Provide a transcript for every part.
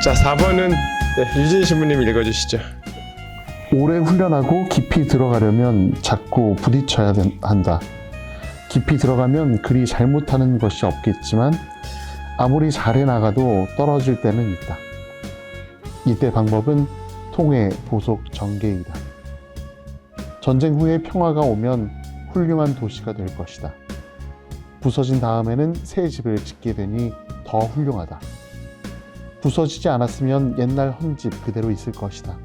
자, 4번은 유진 신부님이 읽어주시죠. 오래 훈련하고 깊이 들어가려면 자꾸 부딪혀야 한다. 깊이 들어가면 그리 잘못하는 것이 없겠지만 아무리 잘해 나가도 떨어질 때는 있다. 이때 방법은 통해, 보속, 정계이다. 전쟁 후에 평화가 오면 훌륭한 도시가 될 것이다. 부서진 다음에는 새 집을 짓게 되니 더 훌륭하다. 부서지지 않았으면 옛날 헌집 그대로 있을 것이다.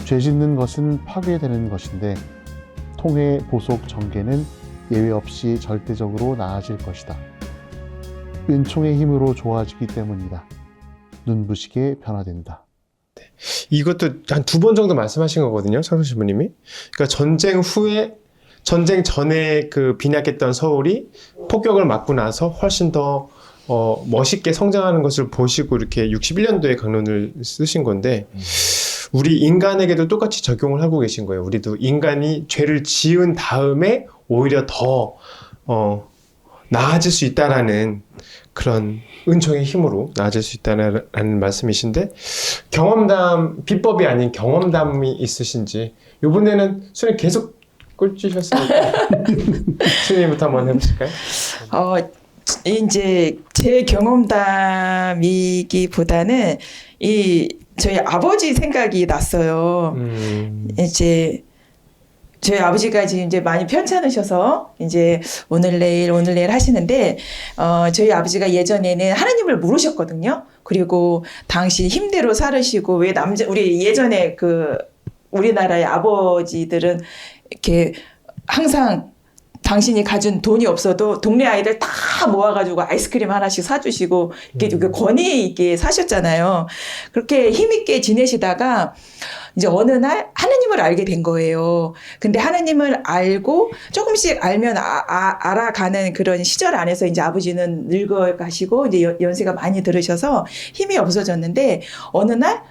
죄 짓는 것은 파괴되는 것인데 통해, 보속, 정계는 예외 없이 절대적으로 나아질 것이다. 은총의 힘으로 좋아지기 때문이다. 눈부시게 변화된다. 이것도 한 2번 정도 말씀하신 거거든요, 창순 신부님이. 그러니까 전쟁 전에 그 빈약했던 서울이 폭격을 맞고 나서 훨씬 더 멋있게 성장하는 것을 보시고 이렇게 61년도에 강론을 쓰신 건데, 우리 인간에게도 똑같이 적용을 하고 계신 거예요. 우리도 인간이 죄를 지은 다음에 오히려 더 나아질 수 있다라는 그런 은총의 힘으로 나아질 수 있다는 말씀이신데, 경험담, 비법이 아닌 경험담이 있으신지. 이번에는 수님 계속 꿀찌셨으니까 수님부터 한번 해보실까요? 이제 제 경험담이기보다는 저희 아버지 생각이 났어요. 이제 저희 아버지가 지금 이제 많이 편찮으셔서 이제 오늘 내일 하시는데, 저희 아버지가 예전에는 하나님을 모르셨거든요. 그리고 당시 힘대로 살으시고, 우리 예전에 우리나라의 아버지들은 이렇게 항상 당신이 가진 돈이 없어도 동네 아이들 다 모아가지고 아이스크림 하나씩 사주시고 이렇게 권위 있게 사셨잖아요. 그렇게 힘있게 지내시다가 이제 어느 날 하나님을 알게 된 거예요. 근데 하나님을 알고 조금씩 알면 알아가는 그런 시절 안에서 이제 아버지는 늙어가시고 이제 연세가 많이 들으셔서 힘이 없어졌는데, 어느 날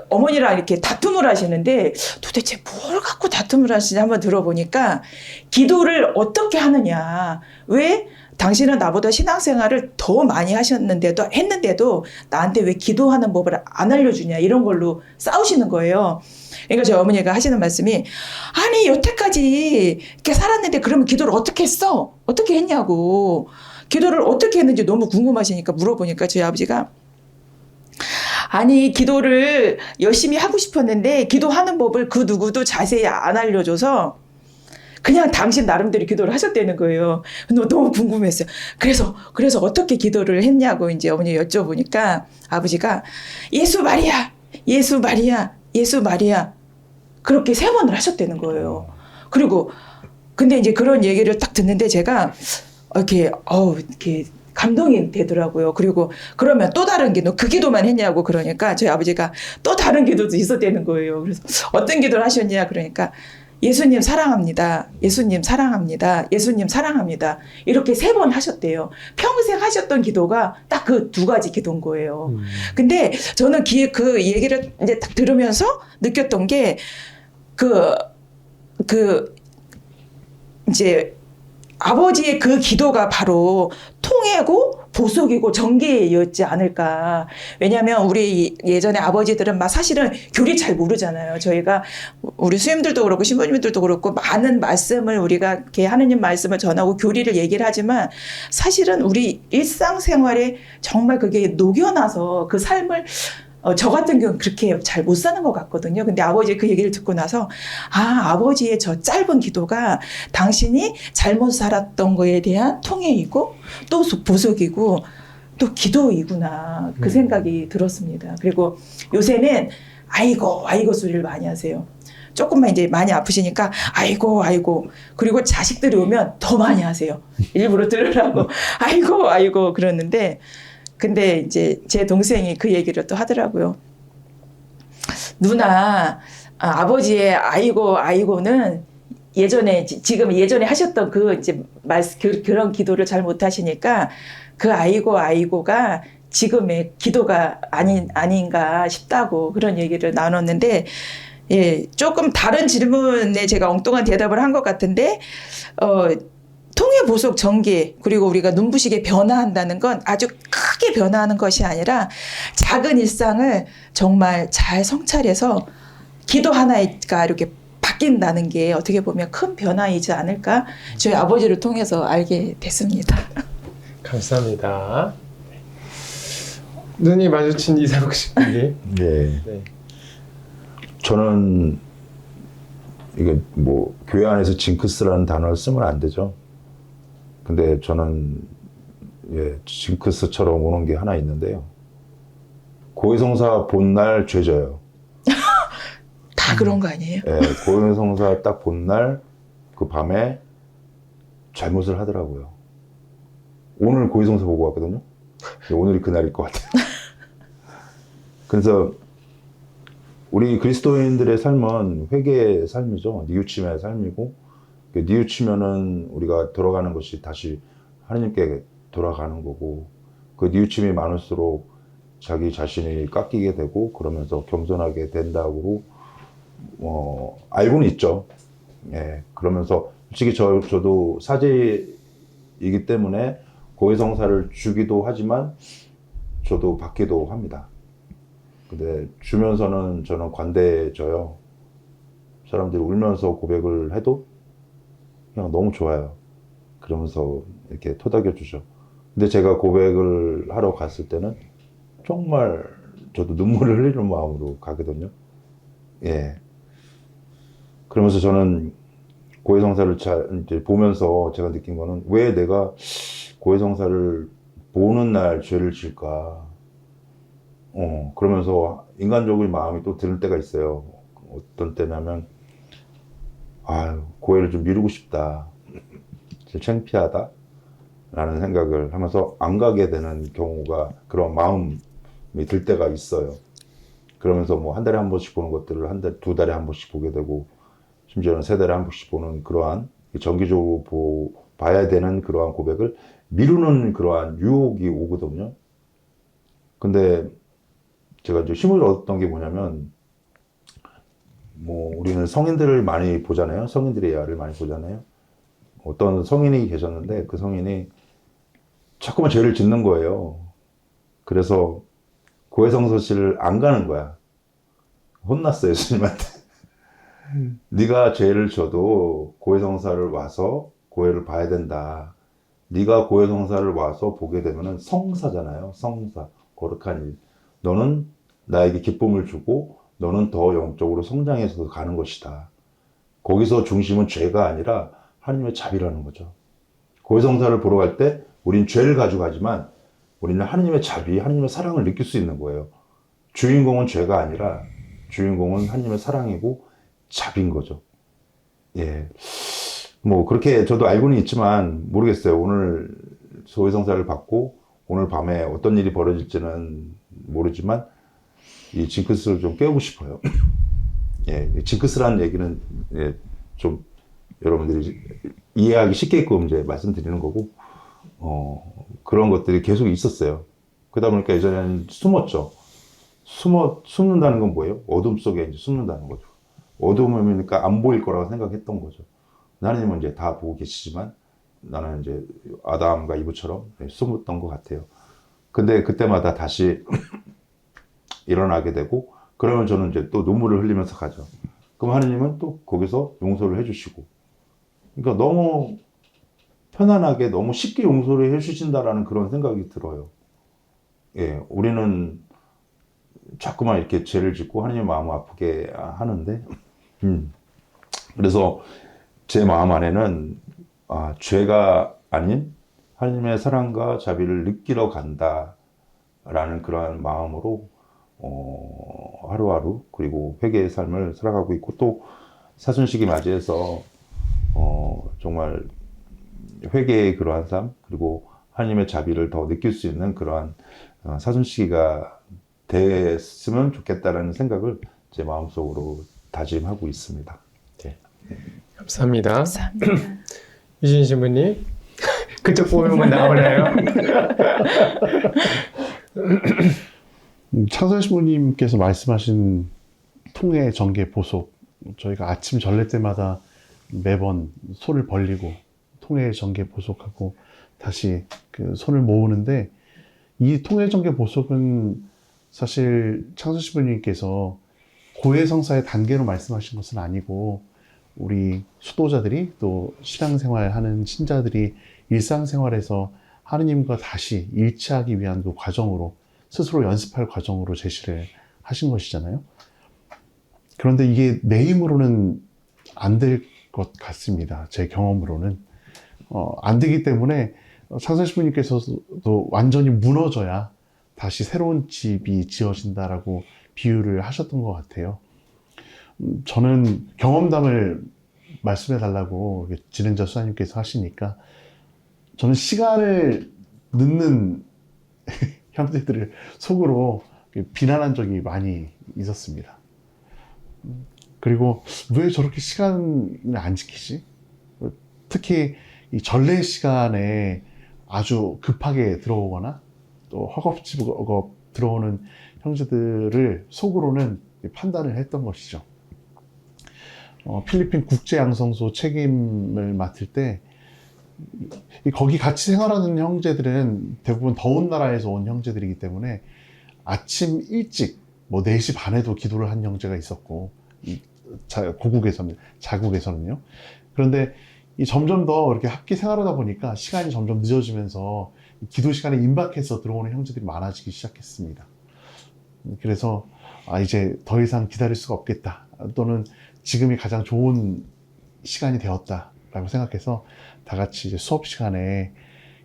어머니랑 이렇게 다툼을 하시는데 도대체 뭘 갖고 다툼을 하시는지 한번 들어보니까, 기도를 어떻게 하느냐. 왜 당신은 나보다 신앙생활을 더 많이 했는데도 나한테 왜 기도하는 법을 안 알려주냐. 이런 걸로 싸우시는 거예요. 그러니까 저희 어머니가 하시는 말씀이, 아니 여태까지 이렇게 살았는데 그러면 기도를 어떻게 했어? 어떻게 했냐고. 기도를 어떻게 했는지 너무 궁금하시니까 물어보니까 저희 아버지가, 아니 기도를 열심히 하고 싶었는데 기도하는 법을 그 누구도 자세히 안 알려줘서 그냥 당신 나름대로 기도를 하셨다는 거예요. 너무 궁금했어요. 그래서 어떻게 기도를 했냐고 이제 어머니 여쭤보니까 아버지가 예수 마리아, 예수 마리아, 예수 마리아 그렇게 3번을 하셨다는 거예요. 그리고 근데 이제 그런 얘기를 딱 듣는데 제가 이렇게 감동이 되더라고요. 그리고 그러면 또 다른 기도, 그 기도만 했냐고 그러니까 저희 아버지가 또 다른 기도도 있었다는 거예요. 그래서 어떤 기도를 하셨냐 그러니까, 예수님 사랑합니다. 예수님 사랑합니다. 예수님 사랑합니다. 이렇게 3번 하셨대요. 평생 하셨던 기도가 딱 그 2가지 기도인 거예요. 근데 저는 그 얘기를 이제 딱 들으면서 느꼈던 게, 이제 아버지의 그 기도가 바로 통해고 보속이고 정계였지 않을까. 왜냐하면 우리 예전에 아버지들은 사실은 교리 잘 모르잖아요. 저희가 우리 수임들도 그렇고 신부님들도 그렇고 많은 말씀을 우리가 이렇게 하느님 말씀을 전하고 교리를 얘기를 하지만, 사실은 우리 일상생활에 정말 그게 녹여나서 그 삶을 저 같은 경우는 그렇게 잘 못 사는 것 같거든요. 근데 아버지 그 얘기를 듣고 나서, 아버지의 저 짧은 기도가 당신이 잘못 살았던 거에 대한 통해이고 또 보속이고 또 기도이구나. 그 생각이 들었습니다. 그리고 요새는 아이고 소리를 많이 하세요. 조금만 이제 많이 아프시니까 아이고 그리고 자식들이 오면 더 많이 하세요. 일부러 들으라고 아이고 그러는데, 근데 이제 제 동생이 그 얘기를 또 하더라고요. 누나, 아버지의 아이고는 지금 예전에 하셨던 그런 기도를 잘 못하시니까 그 아이고가 지금의 기도가 아닌가 싶다고 그런 얘기를 나눴는데, 조금 다른 질문에 제가 엉뚱한 대답을 한 것 같은데, 통해 보속 전개, 그리고 우리가 눈부시게 변화한다는 건 아주 크게 크게 변화하는 것이 아니라 작은 일상을 정말 잘 성찰해서 기도 하나가 이렇게 바뀐다는 게 어떻게 보면 큰 변화이지 않을까 저희 아버지를 통해서 알게 됐습니다. 감사합니다. 눈이 마주친 이상욱 씨님. 네. 네. 저는 이게 뭐 교회 안에서 징크스라는 단어를 쓰면 안 되죠. 근데 저는 징크스처럼 오는 게 하나 있는데요. 고해성사 본날 죄져요. 다 그런 거 아니에요? 예, 고해성사 딱 본날 그 밤에 잘못을 하더라고요. 오늘 고해성사 보고 왔거든요. 오늘이 그날일 것 같아요. 그래서 우리 그리스도인들의 삶은 회개의 삶이죠. 뉘우침의 삶이고, 뉘우치면은 우리가 돌아가는 것이 다시 하나님께 돌아가는 거고, 그 뉘우침이 많을수록 자기 자신이 깎이게 되고, 그러면서 겸손하게 된다고 알고는 있죠. 예, 그러면서 솔직히 저도 사제이기 때문에 고해성사를 주기도 하지만 저도 받기도 합니다. 근데 주면서는 저는 관대해져요. 사람들이 울면서 고백을 해도 그냥 너무 좋아요. 그러면서 이렇게 토닥여 주죠. 근데 제가 고백을 하러 갔을 때는 정말 저도 눈물을 흘리는 마음으로 가거든요. 예. 그러면서 저는 고해성사를 이제 보면서 제가 느낀 거는 왜 내가 고해성사를 보는 날 죄를 질까? 그러면서 인간적인 마음이 또 드는 때가 있어요. 어떤 때냐면, 고해를 좀 미루고 싶다. 창피하다. 라는 생각을 하면서 안 가게 되는 경우가, 그런 마음이 들 때가 있어요. 그러면서 뭐 한 달에 한 번씩 보는 것들을 두 달에 한 번씩 보게 되고, 심지어는 세 달에 한 번씩 보는 그러한 정기적으로 봐야 되는 그러한 고백을 미루는 그러한 유혹이 오거든요. 근데 제가 이제 힘을 얻었던 게 뭐냐면, 우리는 성인들을 많이 보잖아요. 성인들의 예화를 많이 보잖아요. 어떤 성인이 계셨는데 그 성인이 자꾸만 죄를 짓는 거예요. 그래서 고해성사실을 안 가는 거야. 혼났어요, 예수님한테. 네가 죄를 져도 고해성사를 와서 고해를 봐야 된다. 네가 고해성사를 와서 보게 되면은 성사잖아요. 성사, 거룩한 일. 너는 나에게 기쁨을 주고 너는 더 영적으로 성장해서 가는 것이다. 거기서 중심은 죄가 아니라 하나님의 자비라는 거죠. 고해성사를 보러 갈 때 우린 죄를 가지고 가지만 우리는 하나님의 자비, 하나님의 사랑을 느낄 수 있는 거예요. 주인공은 죄가 아니라 주인공은 하나님의 사랑이고 자비인 거죠. 예. 그렇게 저도 알고는 있지만 모르겠어요. 오늘 고해성사를 받고 오늘 밤에 어떤 일이 벌어질지는 모르지만 이 징크스를 좀 깨우고 싶어요. 예. 징크스라는 얘기는 좀 여러분들이 이해하기 쉽게끔 이제 말씀드리는 거고, 그런 것들이 계속 있었어요. 그러다 보니까 예전에는 숨었죠. 숨는다는 건 뭐예요? 어둠 속에 이제 숨는다는 거죠. 어둠이니까 안 보일 거라고 생각했던 거죠. 하나님은 이제 다 보고 계시지만 나는 이제 아담과 이브처럼 숨었던 것 같아요. 근데 그때마다 다시 일어나게 되고, 그러면 저는 이제 또 눈물을 흘리면서 가죠. 그럼 하나님은 또 거기서 용서를 해주시고, 그러니까 너무 편안하게 너무 쉽게 용서를 해주신다라는 그런 생각이 들어요. 예, 우리는 자꾸만 이렇게 죄를 짓고 하나님의 마음을 아프게 하는데, 그래서 제 마음 안에는 죄가 아닌 하나님의 사랑과 자비를 느끼러 간다라는 그러한 마음으로 하루하루 그리고 회개의 삶을 살아가고 있고, 또 사순식이 맞이해서 정말 회개의 그러한 삶, 그리고 하나님의 자비를 더 느낄 수 있는 그러한 사순시기가 됐으면 좋겠다라는 생각을 제 마음속으로 다짐하고 있습니다. 네. 감사합니다. 감사합니다. 유진 신부님, 그쪽 보면 나오나요? 창선 신부님께서 말씀하신 통해 정계 보속, 저희가 아침 전례 때마다 매번 손을 벌리고 통해 정계 보속하고 다시 그 손을 모으는데, 이 통일정계 보석은 사실 창선 신부님께서 고해성사의 단계로 말씀하신 것은 아니고 우리 수도자들이 또 신앙생활하는 신자들이 일상생활에서 하느님과 다시 일치하기 위한 그 과정으로 스스로 연습할 과정으로 제시를 하신 것이잖아요. 그런데 이게 내 힘으로는 안 될 것 같습니다. 제 경험으로는. 안 되기 때문에 창선 신부님께서도 완전히 무너져야 다시 새로운 집이 지어진다라고 비유를 하셨던 것 같아요. 저는 경험담을 말씀해 달라고 진행자 수사님께서 하시니까 저는 시간을 늦는 형제들을 속으로 비난한 적이 많이 있었습니다. 그리고 왜 저렇게 시간을 안 지키지? 특히 이 전례 시간에 아주 급하게 들어오거나 또 허겁지겁 들어오는 형제들을 속으로는 판단을 했던 것이죠. 필리핀 국제양성소 책임을 맡을 때 거기 같이 생활하는 형제들은 대부분 더운 나라에서 온 형제들이기 때문에 아침 일찍 뭐 4시 반에도 기도를 한 형제가 있었고 자국에서는요. 그런데 점점 더 이렇게 함께 생활하다 보니까 시간이 점점 늦어지면서 기도 시간에 임박해서 들어오는 형제들이 많아지기 시작했습니다. 그래서 이제 더 이상 기다릴 수가 없겠다. 또는 지금이 가장 좋은 시간이 되었다라고 생각해서 다 같이 이제 수업 시간에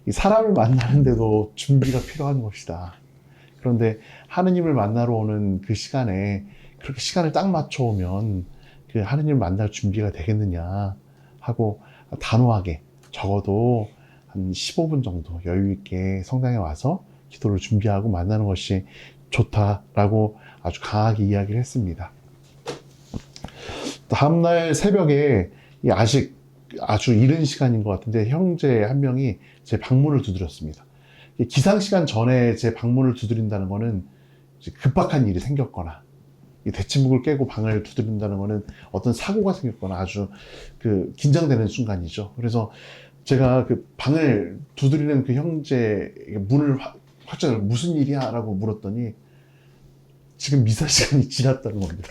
이 사람을 만나는데도 준비가 필요한 것이다. 그런데 하느님을 만나러 오는 그 시간에 그렇게 시간을 딱 맞춰오면 그 하느님을 만날 준비가 되겠느냐 하고 단호하게 적어도 한 15분 정도 여유 있게 성당에 와서 기도를 준비하고 만나는 것이 좋다라고 아주 강하게 이야기를 했습니다. 다음날 새벽에 아주 이른 시간인 것 같은데 형제 한 명이 제 방문을 두드렸습니다. 기상시간 전에 제 방문을 두드린다는 거는 급박한 일이 생겼거나 대침묵을 깨고 방을 두드린다는 거는 어떤 사고가 생겼거나 아주 긴장되는 순간이죠. 그래서 제가 그 방을 두드리는 그 형제에게 문을 확 무슨 일이야? 라고 물었더니 지금 미사 시간이 지났다는 겁니다.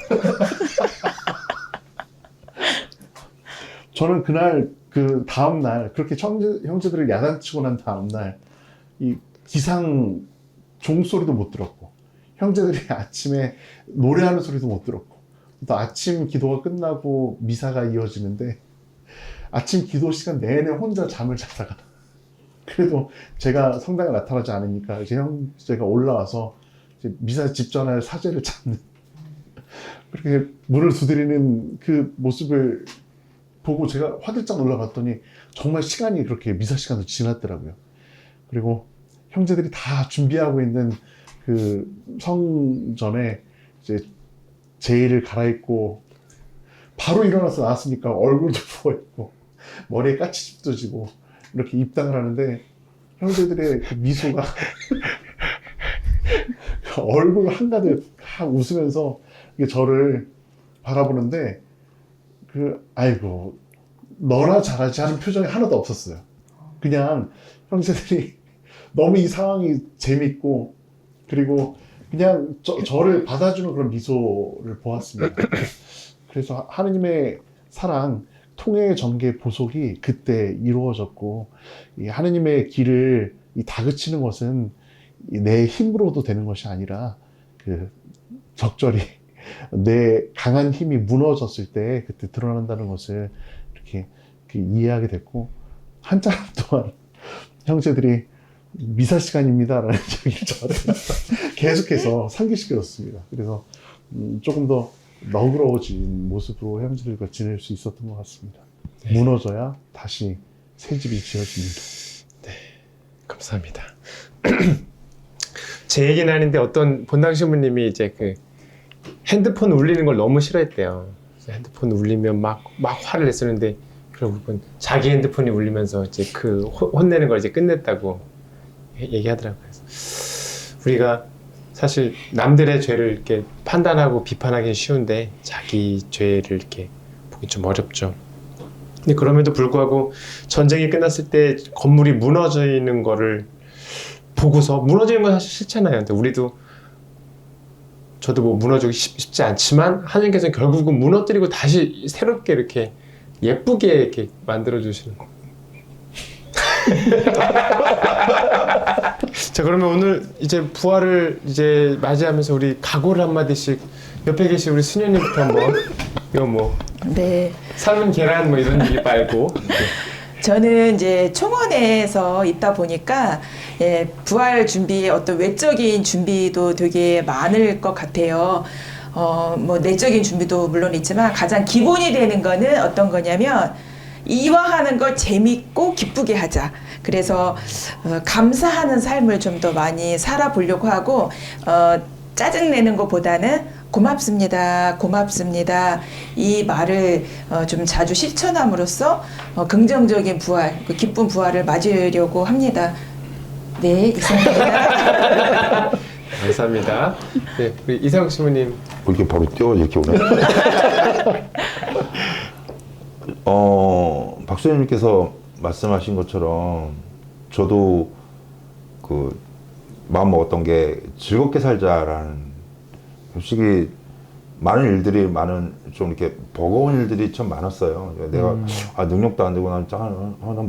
저는 그날 그 다음날 그렇게 형제들을 야단치고 난 다음날 이 기상 종소리도 못 들었고 형제들이 아침에 노래하는 소리도 못 들었고 또 아침 기도가 끝나고 미사가 이어지는데 아침 기도 시간 내내 혼자 잠을 자다가 그래도 제가 성당에 나타나지 않으니까 이제 형제가 올라와서 이제 미사 집전할 사제를 찾는 그렇게 문을 두드리는 그 모습을 보고 제가 화들짝 놀라봤더니 정말 시간이 그렇게 미사 시간도 지났더라고요. 그리고 형제들이 다 준비하고 있는 그 성전에 이제 제의를 갈아입고 바로 일어나서 나왔으니까 얼굴도 부어있고 머리에 까치집도 지고 이렇게 입당을 하는데 형제들의 그 미소가 얼굴 한가득 웃으면서 저를 바라보는데 아이고 너나 잘하지 하는 표정이 하나도 없었어요. 그냥 형제들이 너무 이 상황이 재밌고 그리고 그냥 저를 받아주는 그런 미소를 보았습니다. 그래서 하느님의 사랑, 통해 정계 보석이 그때 이루어졌고 이 하느님의 길을 다그치는 것은 내 힘으로도 되는 것이 아니라 적절히 내 강한 힘이 무너졌을 때 그때 드러난다는 것을 이렇게 이해하게 됐고 한참 동안 형제들이 미사 시간입니다라는 얘기를 저한테 계속해서 상기시켜줬습니다. 그래서 조금 더 너그러워진 모습으로 형제들과 지낼 수 있었던 것 같습니다. 네. 무너져야 다시 새 집이 지어집니다. 네, 감사합니다. 제 얘기는 아닌데 어떤 본당 신부님이 이제 핸드폰 울리는 걸 너무 싫어했대요. 핸드폰 울리면 막 화를 냈었는데 결국은 자기 핸드폰이 울리면서 이제 혼내는 걸 이제 끝냈다고 얘기하더라고요. 그래서 우리가 사실 남들의 죄를 이렇게 판단하고 비판하기는 쉬운데 자기 죄를 이렇게 보기 좀 어렵죠. 근데 그럼에도 불구하고 전쟁이 끝났을 때 건물이 무너지는 거를 보고서 무너지는 건 사실 싫잖아요. 근데 우리도 저도 뭐 무너지기 쉽지 않지만 하나님께서 결국은 무너뜨리고 다시 새롭게 이렇게 예쁘게 이렇게 만들어 주시는 거. 자, 그러면 오늘 이제 부활을 이제 맞이하면서 우리 각오를 한마디씩 옆에 계신 우리 수녀님부터 한번 이거 뭐 네. 삶은 계란 뭐 이런 얘기 말고 저는 이제 총원에서 있다 보니까 예, 부활 준비 어떤 외적인 준비도 되게 많을 것 같아요. 뭐 내적인 준비도 물론 있지만 가장 기본이 되는 거는 어떤 거냐면 이왕 하는 걸 재밌고 기쁘게 하자. 그래서 감사하는 삶을 좀 더 많이 살아보려고 하고 짜증내는 것보다는 고맙습니다. 고맙습니다. 이 말을 좀 자주 실천함으로써 긍정적인 부활, 그 기쁜 부활을 맞으려고 합니다. 네, 이상입니다. 감사합니다. 네, 우리 이상욱 신부님. 이렇게 바로 뛰어 이렇게 오네. 박수님께서 말씀하신 것처럼 저도 그 마음 먹었던 게 즐겁게 살자라는, 솔직히 많은 일들이 좀 이렇게 버거운 일들이 참 많았어요. 내가 능력도 안 되고 난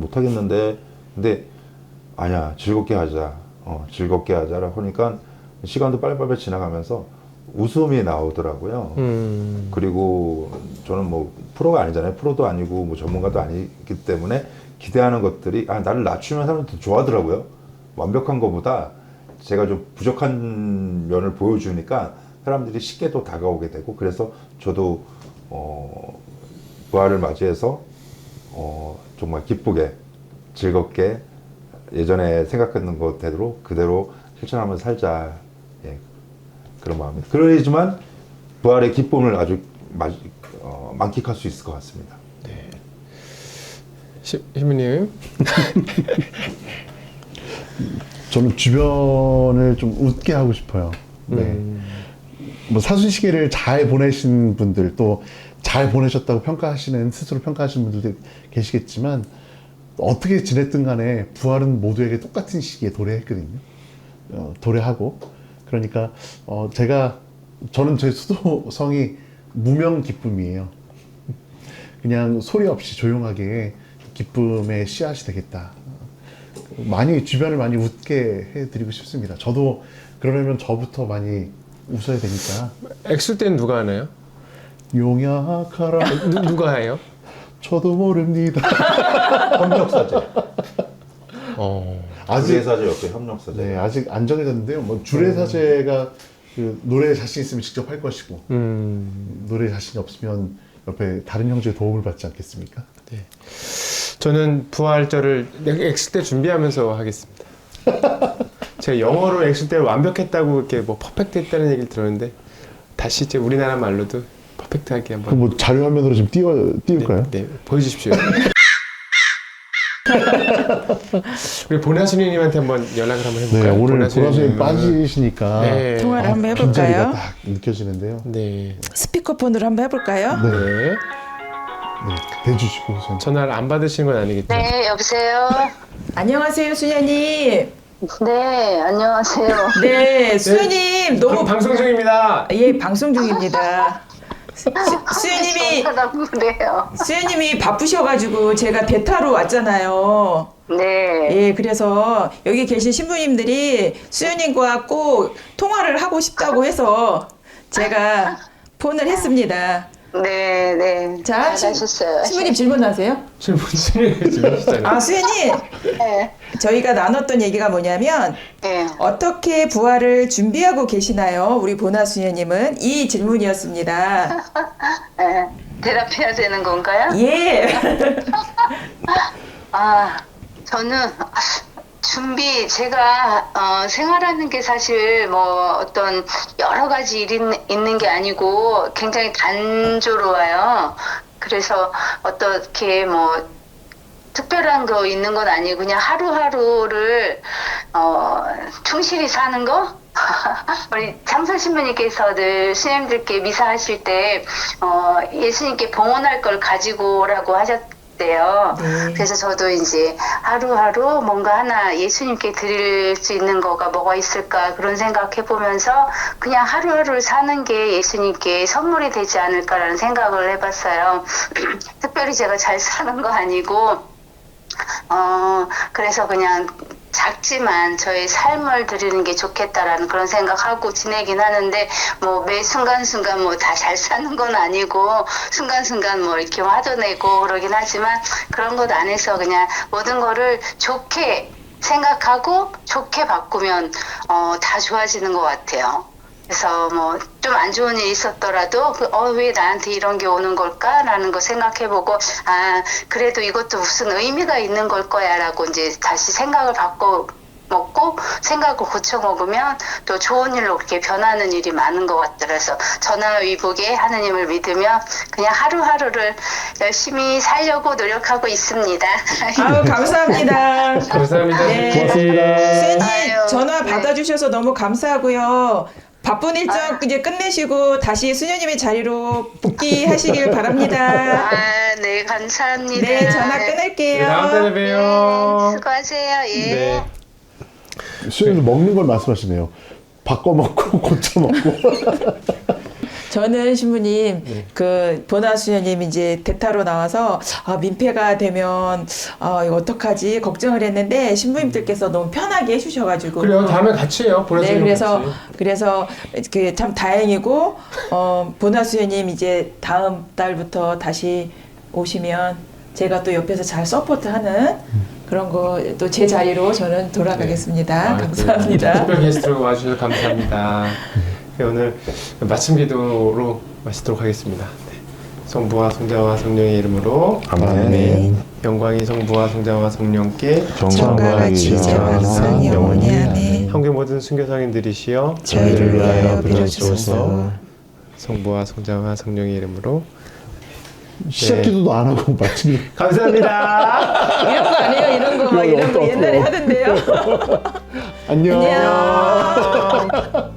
못하겠는데, 근데 아니야, 즐겁게 하자. 즐겁게 하자라 하니까 시간도 빨리빨리 지나가면서 웃음이 나오더라고요. 그리고 저는 뭐 프로가 아니잖아요. 프로도 아니고 뭐 전문가도 아니기 때문에 기대하는 것들이 나를 낮추면 사람들이 더 좋아하더라고요. 완벽한 것보다 제가 좀 부족한 면을 보여주니까 사람들이 쉽게 또 다가오게 되고, 그래서 저도 부활을 맞이해서 정말 기쁘게 즐겁게 예전에 생각했던 것대로 그대로 실천하면서 살자. 예, 그런 마음입니다. 그러지만 부활의 기쁨을 아주 만끽할 수 있을 것 같습니다. 네. 신부님. 저는 주변을 좀 웃게 하고 싶어요. 네. 뭐 사순시계를 잘 보내신 분들, 또 잘 보내셨다고 스스로 평가하시는 분들도 계시겠지만, 어떻게 지냈든 간에 부활은 모두에게 똑같은 시기에 도래했거든요. 도래하고. 그러니까 저는 제 수도성이 무명 기쁨이에요. 그냥 소리 없이 조용하게 기쁨의 씨앗이 되겠다. 주변을 많이 웃게 해드리고 싶습니다. 저도 그러려면 저부터 많이 웃어야 되니까. 엑셀 때는 누가 하나요? 용약하라. 누가 해요? 저도 모릅니다. 협력사제. 아직 주례사제 옆에 협력사제. 네, 아직 안 정해졌는데요. 뭐 주례사제가 그 노래 자신 있으면 직접 할 것이고, 노래 자신이 없으면 옆에 다른 형제의 도움을 받지 않겠습니까? 네. 저는 부활절을 엑셀 때 준비하면서 하겠습니다. 제가 영어로 엑셀 때를 완벽했다고 이렇게 뭐 퍼펙트 했다는 얘기를 들었는데, 다시 이제 우리나라 말로도 퍼펙트하게 한번. 그럼 뭐 자료 화면으로 좀 띄울까요? 네, 보여주십시오. 우리 보나수님한테 한번 연락을 한번 해볼까요? 네, 오늘 보나수님 보나수님 빠지시니까 네. 통화를 한번 빈자리가 해볼까요? 딱 느껴지는데요. 네. 스피커폰으로 한번 해볼까요? 네, 네. 네, 대주시고 우선. 전화를 안 받으신 건 아니겠죠? 네, 여보세요? 안녕하세요, 수녀님. 네, 안녕하세요. 네, 수녀님 너무 방송 중입니다. 예, 방송 중입니다. 수녀님이 하다고 그래요. 수녀님이 바쁘셔가지고 제가 대타로 왔잖아요. 네. 예, 그래서 여기 계신 신부님들이 수녀님과 꼭 통화를 하고 싶다고 해서 제가 폰을 했습니다. 네, 네. 자, 잘하셨어요. 신부님 질문하세요. 질문이시잖아요. 아, 수녀님, 네. 저희가 나눴던 얘기가 뭐냐면 네. 어떻게 부활을 준비하고 계시나요? 우리 보나 수녀님은 이 질문이었습니다. 네. 대답해야 되는 건가요? 예. 저는 제가 생활하는 게 사실 뭐 어떤 여러 가지 일이 있는 게 아니고 굉장히 단조로워요. 그래서 어떻게 뭐 특별한 거 있는 건 아니고 그냥 하루하루를 충실히 사는 거? 우리 장선 신부님께서 늘 스님들께 미사하실 때 예수님께 봉헌할 걸 가지고 오라고 돼요. 네. 그래서 저도 이제 하루하루 뭔가 하나 예수님께 드릴 수 있는 거가 뭐가 있을까 그런 생각해 보면서 그냥 하루하루를 사는 게 예수님께 선물이 되지 않을까라는 생각을 해봤어요. 특별히 제가 잘 사는 거 아니고 그래서 그냥 작지만 저의 삶을 드리는 게 좋겠다라는 그런 생각하고 지내긴 하는데 뭐 매 순간순간 뭐 다 잘 사는 건 아니고 순간순간 뭐 이렇게 화도 내고 그러긴 하지만 그런 것 안에서 그냥 모든 거를 좋게 생각하고 좋게 바꾸면 다 좋아지는 것 같아요. 그래서 뭐 좀 안 좋은 일이 있었더라도 왜 나한테 이런 게 오는 걸까라는 거 생각해보고 그래도 이것도 무슨 의미가 있는 걸 거야라고 이제 다시 생각을 먹고 생각을 고쳐 먹으면 또 좋은 일로 그렇게 변하는 일이 많은 것 같더라서 전화위복에 하느님을 믿으며 그냥 하루하루를 열심히 살려고 노력하고 있습니다. 아유, 감사합니다. 감사합니다. 네. 고맙습니다. 수현님 아유, 전화 네. 받아주셔서 너무 감사하고요. 바쁜 일정 이제 끝내시고 다시 수녀님의 자리로 복귀하시길 바랍니다. 네, 감사합니다. 네, 전화 끊을게요. 네, 다음 달에 봬요. 수고하세요. 예. 네. 수현님 먹는 걸 말씀하시네요. 바꿔 먹고 고쳐 먹고. 저는 신부님 그 보나 수녀님 이제 대타로 나와서 민폐가 되면 이거 어떡하지 걱정을 했는데 신부님들께서 너무 편하게 해주셔가지고 그래요. 다음에 같이 해요. 보라색. 네, 그래서 그 참 다행이고 보나 수녀님 이제 다음 달부터 다시 오시면 제가 또 옆에서 잘 서포트하는 그런 거 또 제 자리로 저는 돌아가겠습니다. 감사합니다. 특별 게스트로 와주셔서 감사합니다. 네, 오늘 마침 기도로 마치도록 하겠습니다. 네. 성부와 성자와 성령의 이름으로 아멘. 영광이 성부와 성자와 성령께 정과 같이 이제와 항상 영원히 아멘. 형제 모든 순교상인들이시여 저희를 위하여 빌어주소서. 성부와 성자와 성령의 이름으로 시작 기도도 안 하고 마치니. 감사합니다. 이런 거 아니에요? 이런 거 막 이런 거 옛날에 하던데요. 안녕. 안녕.